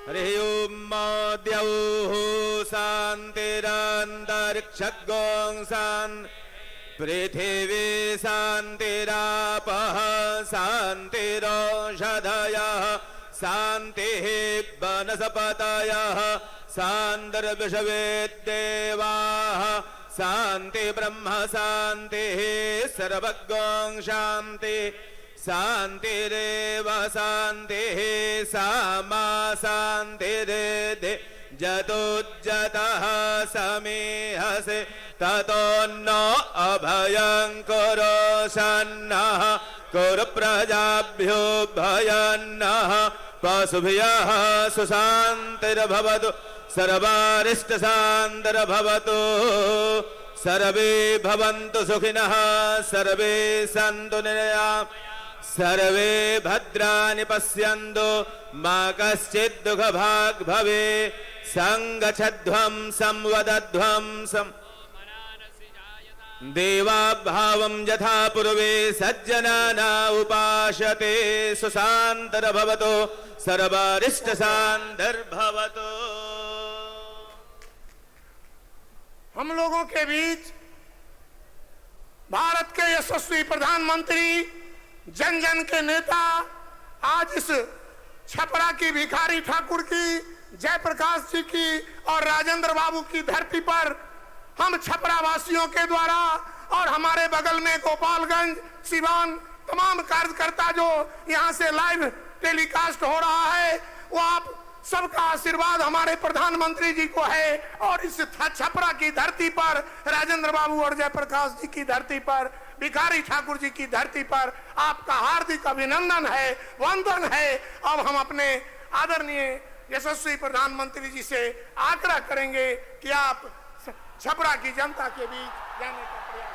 हरि ओम द्यौः शान्तिरन्तरिक्षगों शान्तिः पृथिवी शान्तिरापः शान्तिरोषधयः शान्तिः वनस्पतयः शान्तिर्विश्वेदेवाः शान्ति ब्रह्म शान्तिः सर्वगं शान्तिः शान्तिरेव शान्तिः सामा शान्तिरेधि जतोज्जतः समीहसे ततो न अभयं कुरु सन्नः कुरु प्रजाभ्यो भयन्नः पशुभ्यः सुशान्तिर्भवतु सर्वारिष्टशान्तिर्भवतु सर्वे भवन्तु सुखिनः सर्वे सन्तु निरामयाः सर्वे भद्राणि पश्यन्तु मा कश्चित् दुःखभाग् भवेत् संगच्छध्वं संवदध्वं देवाभावं यथा पूर्वे सज्जनाना उपासते सुशान्तिर्भवतु सर्वारिष्टशान्तिर्भवतु। हम लोगों के बीच भारत के यशस्वी प्रधानमंत्री जन जन के नेता आज इस छपरा की भिखारी ठाकुर की, जयप्रकाश जी की और राजेंद्र बाबू की धरती पर हम छपरा वासियों के द्वारा और हमारे बगल में गोपालगंज, सिवान तमाम कार्यकर्ता जो यहाँ से लाइव टेलीकास्ट हो रहा है, वो आप सबका आशीर्वाद हमारे प्रधानमंत्री जी को है। और इस छपरा की धरती पर, राजेंद्र बाबू और जयप्रकाश जी की धरती पर, भिखारी ठाकुर जी की धरती पर आपका हार्दिक अभिनंदन है, वंदन है। अब हम अपने आदरणीय यशस्वी प्रधानमंत्री जी से आग्रह करेंगे कि आप छपरा की जनता के बीच जाने का प्रयास करें।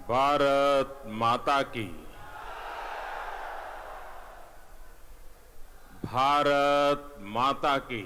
भारत माता की, भारत माता की।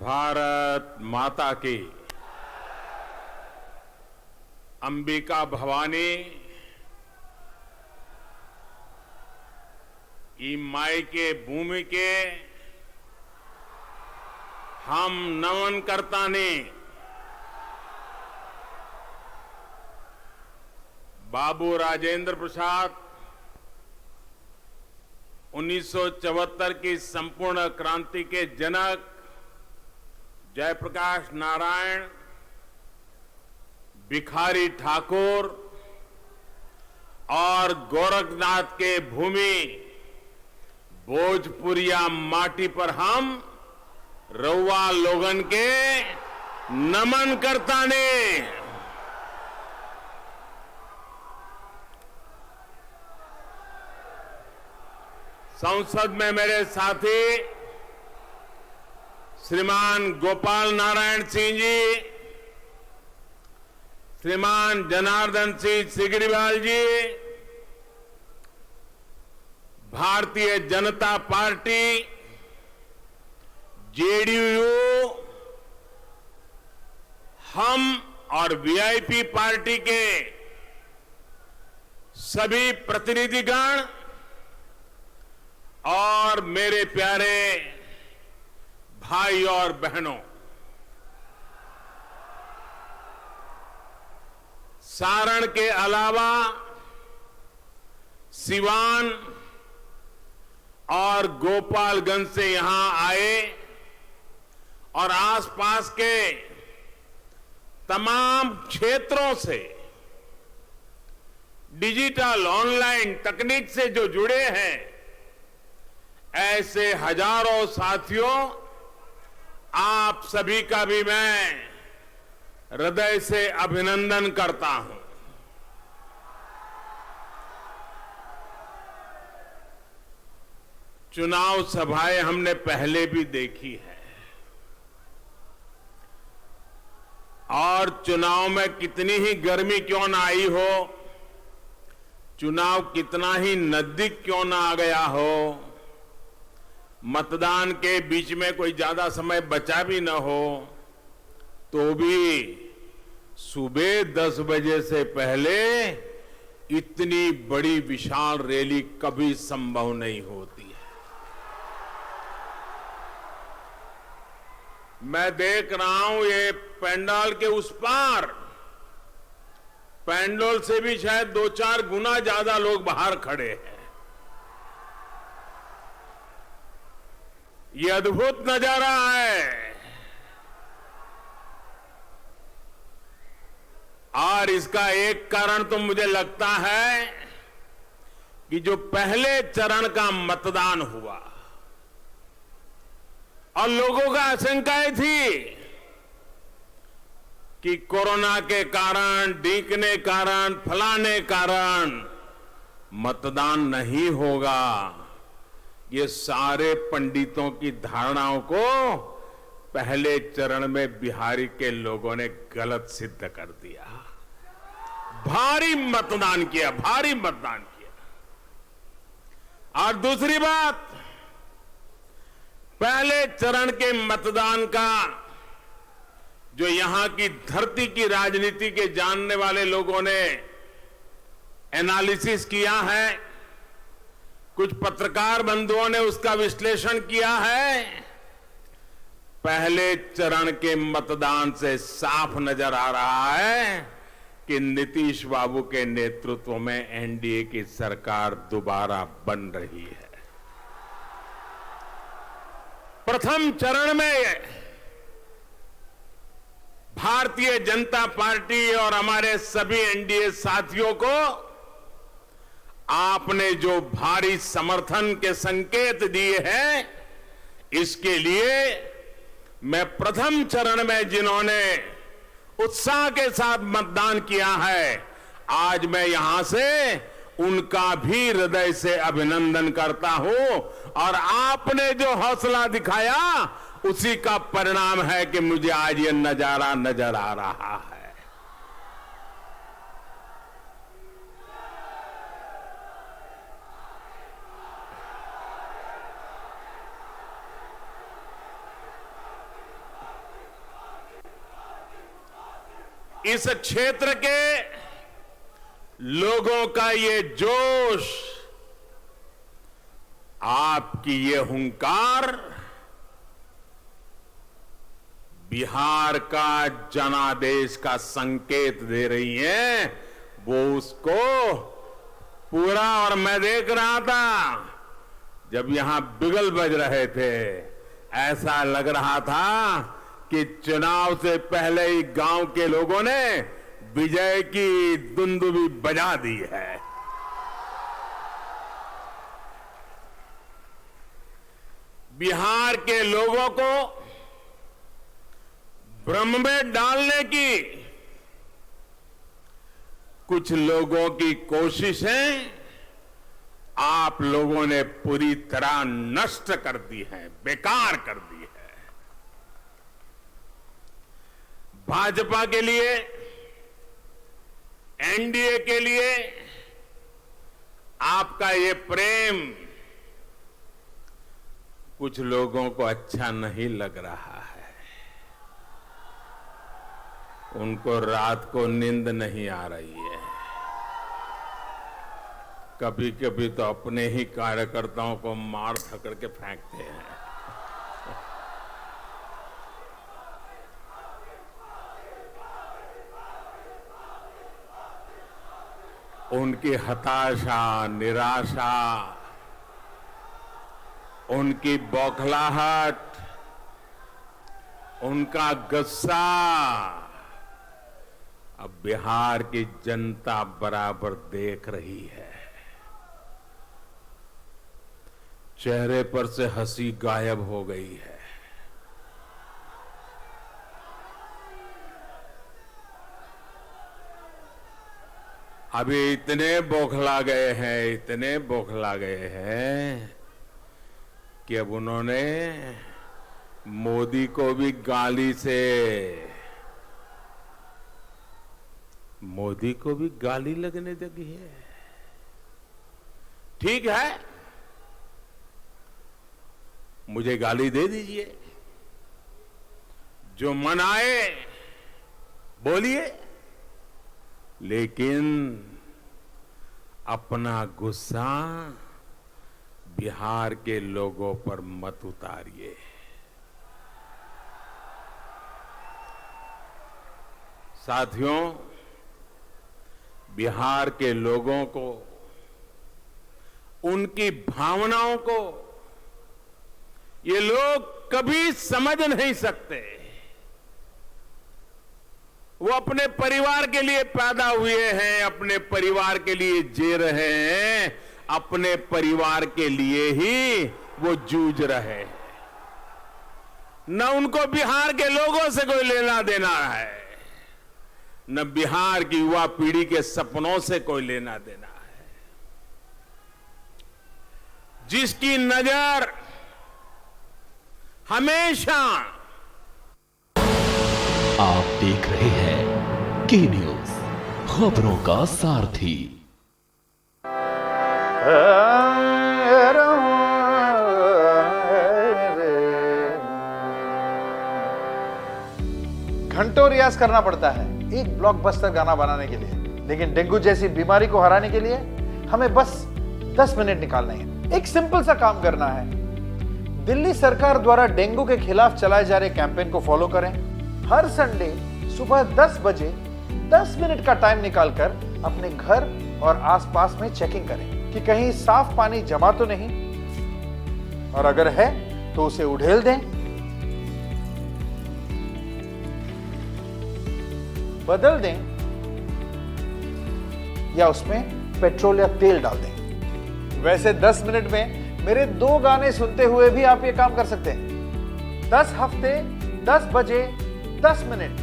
भारत माता की। अंबिका भवानी ई माई के भूमि के हम नमन करता ने। बाबू राजेंद्र प्रसाद 1974 की संपूर्ण क्रांति के जनक जयप्रकाश नारायण, भिखारी ठाकुर और गोरखनाथ के भूमि भोजपुरिया माटी पर हम रउआ लोगन के नमन करता ने। संसद में मेरे साथी श्रीमान गोपाल नारायण सिंह जी, श्रीमान जनार्दन सिंह सिगरीवाल जी, भारतीय जनता पार्टी जेडीयू, हम और वीआईपी पार्टी के सभी प्रतिनिधिगण और मेरे प्यारे भाई और बहनों, सारण के अलावा सिवान और गोपालगंज से यहां आए और आसपास के तमाम क्षेत्रों से डिजिटल ऑनलाइन तकनीक से जो जुड़े हैं, ऐसे हजारों साथियों, आप सभी का भी मैं हृदय से अभिनंदन करता हूं। चुनाव सभाएं हमने पहले भी देखी है और चुनाव में कितनी ही गर्मी क्यों ना आई हो, चुनाव कितना ही नजदीक क्यों ना आ गया हो, मतदान के बीच में कोई ज्यादा समय बचा भी न हो, तो भी सुबह 10 बजे से पहले इतनी बड़ी विशाल रैली कभी संभव नहीं होती है। मैं देख रहा हूं ये पंडाल के उस पार, पंडाल से भी शायद 2-4 गुना ज्यादा लोग बाहर खड़े हैं। ये अद्भुत नजारा है और इसका एक कारण तो मुझे लगता है कि जो पहले चरण का मतदान हुआ और लोगों का आशंकाएं थी कि कोरोना के कारण, डीकने कारण, फलाने कारण मतदान नहीं होगा, ये सारे पंडितों की धारणाओं को पहले चरण में बिहार के लोगों ने गलत सिद्ध कर दिया। भारी मतदान किया, भारी मतदान किया। और दूसरी बात, पहले चरण के मतदान का जो यहां की धरती की राजनीति के जानने वाले लोगों ने एनालिसिस किया है, कुछ पत्रकार बंधुओं ने उसका विश्लेषण किया है, पहले चरण के मतदान से साफ नजर आ रहा है कि नीतीश बाबू के नेतृत्व में एनडीए की सरकार दोबारा बन रही है। प्रथम चरण में भारतीय जनता पार्टी और हमारे सभी एनडीए साथियों को आपने जो भारी समर्थन के संकेत दिए हैं, इसके लिए मैं प्रथम चरण में जिन्होंने उत्साह के साथ मतदान किया है, आज मैं यहां से उनका भी हृदय से अभिनंदन करता हूं और आपने जो हौसला दिखाया उसी का परिणाम है कि मुझे आज ये नजारा नजर आ रहा है। इस क्षेत्र के लोगों का ये जोश, आपकी ये हुंकार बिहार का जनादेश का संकेत दे रही है। वो उसको पूरा, और मैं देख रहा था जब यहां बिगल बज रहे थे, ऐसा लग रहा था कि चुनाव से पहले ही गांव के लोगों ने विजय की दुंदुभी बजा दी है। बिहार के लोगों को भ्रम में डालने की कुछ लोगों की कोशिशें आप लोगों ने पूरी तरह नष्ट कर दी है, बेकार कर दी है। भाजपा के लिए, एनडीए के लिए आपका ये प्रेम कुछ लोगों को अच्छा नहीं लग रहा है। उनको रात को नींद नहीं आ रही है। कभी कभी तो अपने ही कार्यकर्ताओं को मार धकड़ के फेंकते हैं। उनकी हताशा, निराशा, उनकी बौखलाहट, उनका गुस्सा अब बिहार की जनता बराबर देख रही है। चेहरे पर से हंसी गायब हो गई है। अभी इतने बौखला गए हैं, इतने बौखला गए हैं कि अब उन्होंने मोदी को भी गाली से, मोदी को भी गाली लगने लगी है। ठीक है, मुझे गाली दे दीजिए, जो मन आए बोलिए, लेकिन अपना गुस्सा बिहार के लोगों पर मत उतारिए। साथियों, बिहार के लोगों को, उनकी भावनाओं को ये लोग कभी समझ नहीं सकते। वो अपने परिवार के लिए पैदा हुए हैं, अपने परिवार के लिए जी रहे हैं, अपने परिवार के लिए ही वो जूझ रहे हैं। न उनको बिहार के लोगों से कोई लेना देना है, न बिहार की युवा पीढ़ी के सपनों से कोई लेना देना है। जिसकी नजर हमेशा, आप देख रहे हैं के न्यूज, खबरों का सारथी। घंटों रियाज करना पड़ता है एक ब्लॉकबस्टर गाना बनाने के लिए, लेकिन डेंगू जैसी बीमारी को हराने के लिए हमें बस 10 मिनट निकालने हैं। एक सिंपल सा काम करना है। दिल्ली सरकार द्वारा डेंगू के खिलाफ चलाए जा रहे कैंपेन को फॉलो करें। हर संडे सुबह 10 बजे 10 मिनट का टाइम निकालकर अपने घर और आसपास में चेकिंग करें कि कहीं साफ पानी जमा तो नहीं, और अगर है तो उसे उड़ेल दें, बदल दें या उसमें पेट्रोल या तेल डाल दें। वैसे 10 मिनट में मेरे 2 गाने सुनते हुए भी आप ये काम कर सकते हैं। 10 हफ्ते 10 बजे 10 मिनट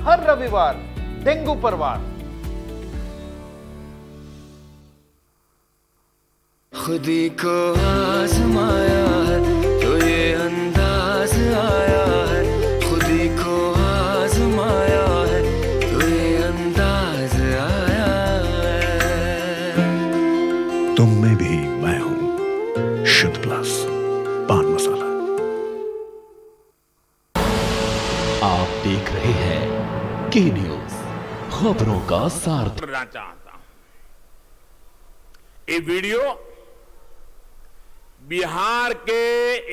हर रविवार, डेंगू पर वार। खुदी को आजमाया है तो ये अंदाज आया है, खुदी को आजमाया है तो ये अंदाज आया है। तुम में भी मैं हूं, शुद्ध प्लस पान मसाला। आप देख रहे हैं के न्यूज, खबरों का सारथी। करना चाहता हूं, ये वीडियो बिहार के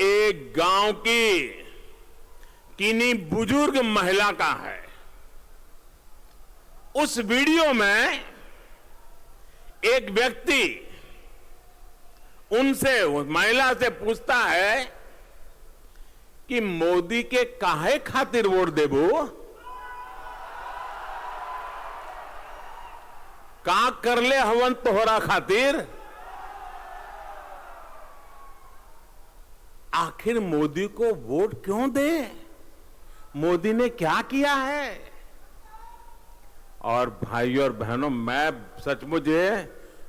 एक गांव की किन्हीं बुजुर्ग महिला का है। उस वीडियो में एक व्यक्ति उनसे, उस महिला से पूछता है कि मोदी के काहे खातिर वोट देबो, का करले हवन तोहरा खातिर। आखिर मोदी को वोट क्यों दे, मोदी ने क्या किया है। और भाइयों और बहनों, मैं सचमुच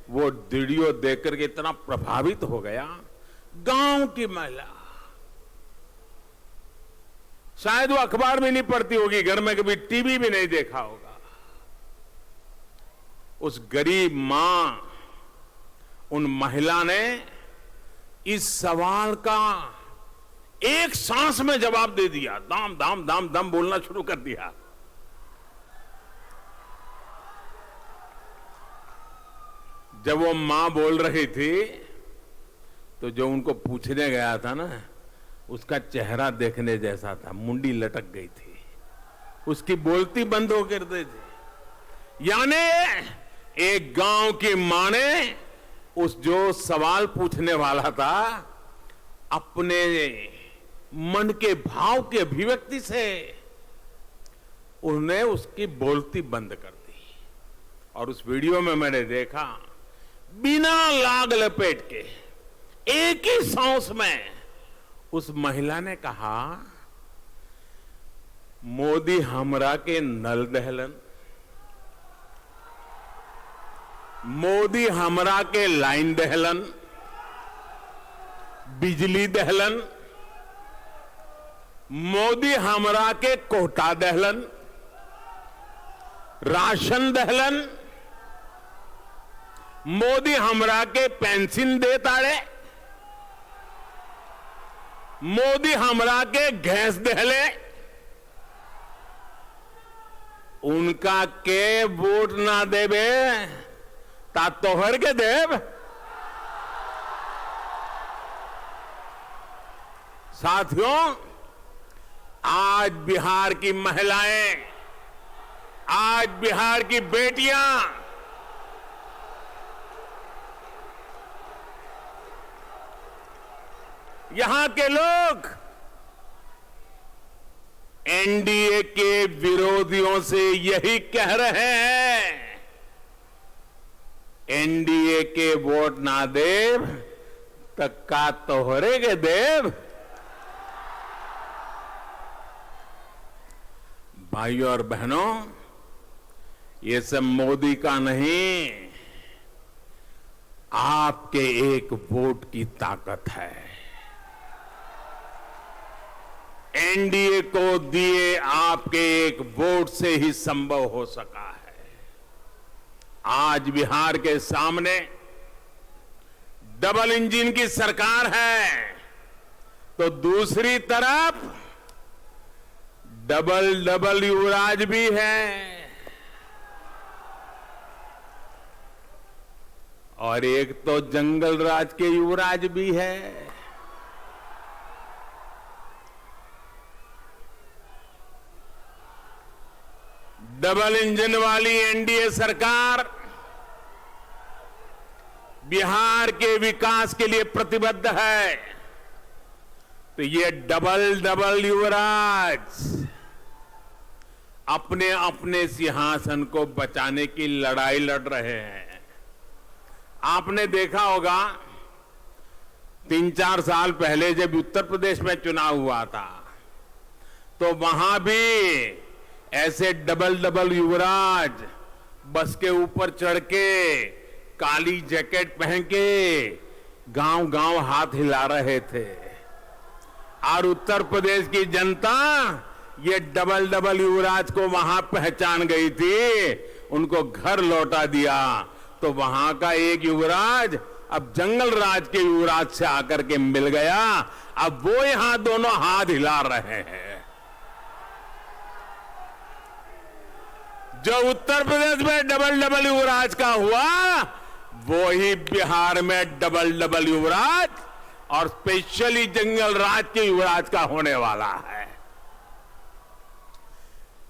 वो वीडियो देखकर के इतना प्रभावित हो गया। गांव की महिला, शायद वो अखबार में नहीं पढ़ती होगी, घर में कभी टीवी भी नहीं देखा होगा। उस गरीब मां, उन महिला ने इस सवाल का एक सांस में जवाब दे दिया। दाम दाम दाम दम बोलना शुरू कर दिया। जब वो मां बोल रही थी तो जो उनको पूछने गया था ना, उसका चेहरा देखने जैसा था, मुंडी लटक गई थी, उसकी बोलती बंद हो कर दी थी। यानी एक गांव की मां ने उस जो सवाल पूछने वाला था, अपने मन के भाव के अभिव्यक्ति से उन्हें उसकी बोलती बंद कर दी। और उस वीडियो में मैंने देखा, बिना लाग लपेट के एक ही सांस में उस महिला ने कहा, मोदी हमरा के नल दहलन, मोदी हमरा के लाइन दहलन, बिजली दहलन, मोदी हमरा के कोटा दहलन, राशन दहलन, मोदी हमरा के पेंशन दे ताड़े, मोदी हमरा के गैस दहले, उनका के वोट ना देवे ता तोहर के देव। साथियों, आज बिहार की महिलाएं, आज बिहार की बेटियां यहां के लोग एनडीए के विरोधियों से यही कह रहे हैं, एनडीए के वोट ना देव तक का तोहरे के देव। भाइयों और बहनों, ये सब मोदी का नहीं, आपके एक वोट की ताकत है। एनडीए को दिए आपके एक वोट से ही संभव हो सका है। आज बिहार के सामने डबल इंजन की सरकार है, तो दूसरी तरफ डबल युवराज भी है, और एक तो जंगल राज के युवराज भी है। डबल इंजन वाली एनडीए सरकार बिहार के विकास के लिए प्रतिबद्ध है, तो ये डबल युवराज अपने अपने सिंहासन को बचाने की लड़ाई लड़ रहे हैं। आपने देखा होगा 3-4 साल पहले जब उत्तर प्रदेश में चुनाव हुआ था, तो वहां भी ऐसे डबल युवराज बस के ऊपर चढ़ के काली जैकेट पहन के गांव गांव हाथ हिला रहे थे, और उत्तर प्रदेश की जनता ये डबल युवराज को वहां पहचान गई थी, उनको घर लौटा दिया। तो वहां का एक युवराज अब जंगल राज के युवराज से आकर के मिल गया, अब वो यहां दोनों हाथ हिला रहे हैं। जो उत्तर प्रदेश में डबल युवराज का हुआ, वो ही बिहार में डबल युवराज और स्पेशली जंगल राज के युवराज का होने वाला है।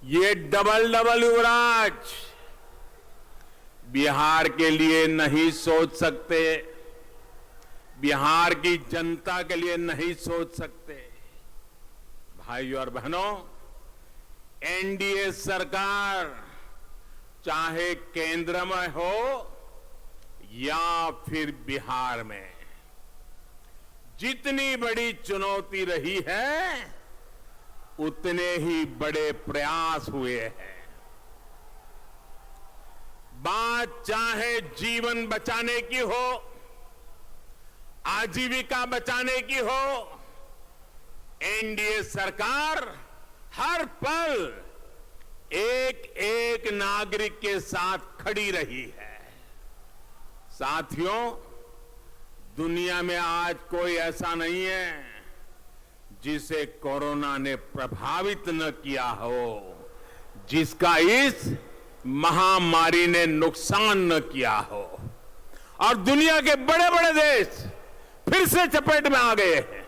ये डबल युवराज बिहार के लिए नहीं सोच सकते, बिहार की जनता के लिए नहीं सोच सकते। भाइयों और बहनों, एनडीए सरकार चाहे केंद्र में हो या फिर बिहार में, जितनी बड़ी चुनौती रही है उतने ही बड़े प्रयास हुए हैं। बात चाहे जीवन बचाने की हो, आजीविका बचाने की हो, एनडीए सरकार हर पल एक एक नागरिक के साथ खड़ी रही है। साथियों, दुनिया में आज कोई ऐसा नहीं है जिसे कोरोना ने प्रभावित न किया हो, जिसका इस महामारी ने नुकसान न किया हो। और दुनिया के बड़े बड़े देश फिर से चपेट में आ गए हैं।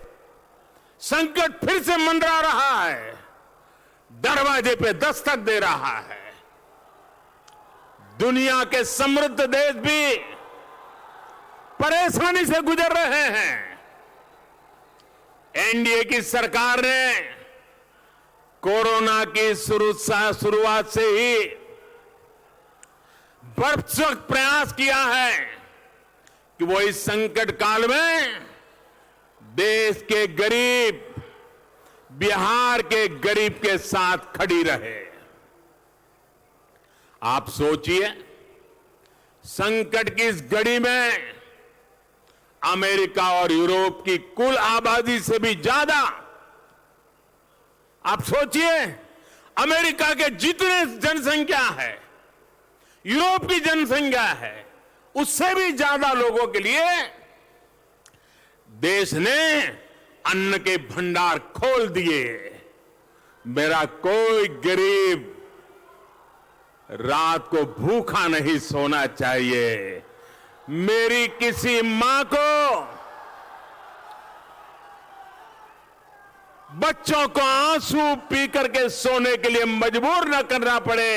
संकट फिर से मंडरा रहा है, दरवाजे पे दस्तक दे रहा है। दुनिया के समृद्ध देश भी परेशानी से गुजर रहे हैं। एनडीए की सरकार ने कोरोना की शुरुआत से ही भरसक प्रयास किया है कि वो इस संकट काल में देश के गरीब, बिहार के गरीब के साथ खड़ी रहे। आप सोचिए, संकट की इस घड़ी में अमेरिका और यूरोप की कुल आबादी से भी ज्यादा, आप सोचिए, अमेरिका के जितने जनसंख्या है, यूरोप की जनसंख्या है, उससे भी ज्यादा लोगों के लिए देश ने अन्न के भंडार खोल दिए। मेरा कोई गरीब रात को भूखा नहीं सोना चाहिए। मेरी किसी मां को बच्चों को आंसू पी करके सोने के लिए मजबूर न करना पड़े।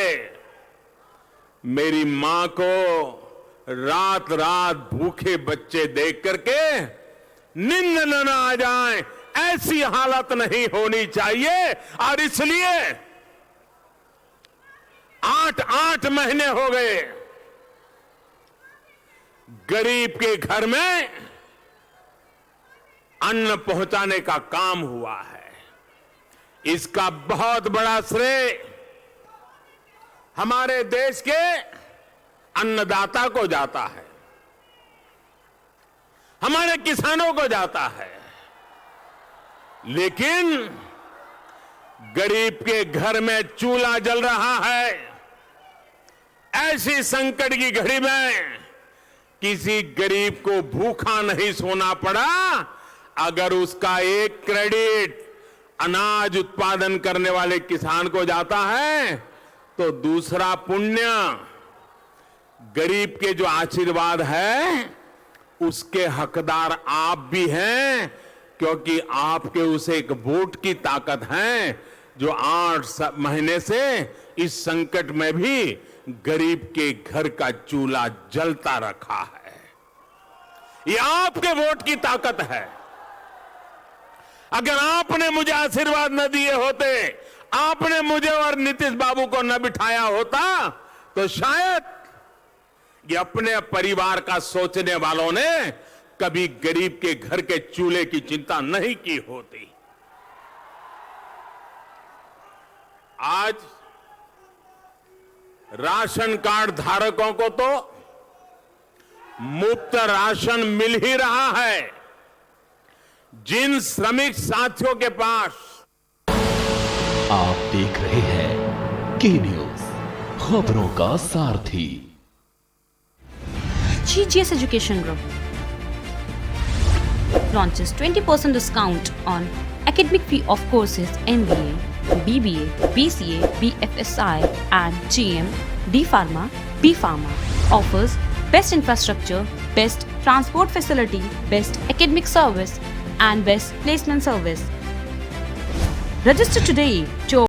मेरी मां को रात रात भूखे बच्चे देख करके नींद न आ जाए, ऐसी हालत नहीं होनी चाहिए। और इसलिए 8 महीने हो गए गरीब के घर में अन्न पहुंचाने का काम हुआ है। इसका बहुत बड़ा श्रेय हमारे देश के अन्नदाता को जाता है, हमारे किसानों को जाता है। लेकिन गरीब के घर में चूल्हा जल रहा है, ऐसी संकट की घड़ी में किसी गरीब को भूखा नहीं सोना पड़ा। अगर उसका एक क्रेडिट अनाज उत्पादन करने वाले किसान को जाता है, तो दूसरा पुण्य गरीब के जो आशीर्वाद है उसके हकदार आप भी हैं, क्योंकि आपके उस एक वोट की ताकत है जो 8 महीने से इस संकट में भी गरीब के घर का चूल्हा जलता रखा है। ये आपके वोट की ताकत है। अगर आपने मुझे आशीर्वाद न दिए होते, आपने मुझे और नीतीश बाबू को न बिठाया होता, तो शायद ये अपने परिवार का सोचने वालों ने कभी गरीब के घर के चूल्हे की चिंता नहीं की होती। आज राशन कार्ड धारकों को तो मुफ्त राशन मिल ही रहा है। जिन श्रमिक साथियों के पास आप देख रहे हैं के न्यूज, खबरों का सारथी। GGS Education Group launches 20% discount on academic fee of courses MBA, BBA, BCA, BFSI and GM, D Pharma, B Pharma. Offers best infrastructure, best transport facility, best academic service and best placement service. Register today to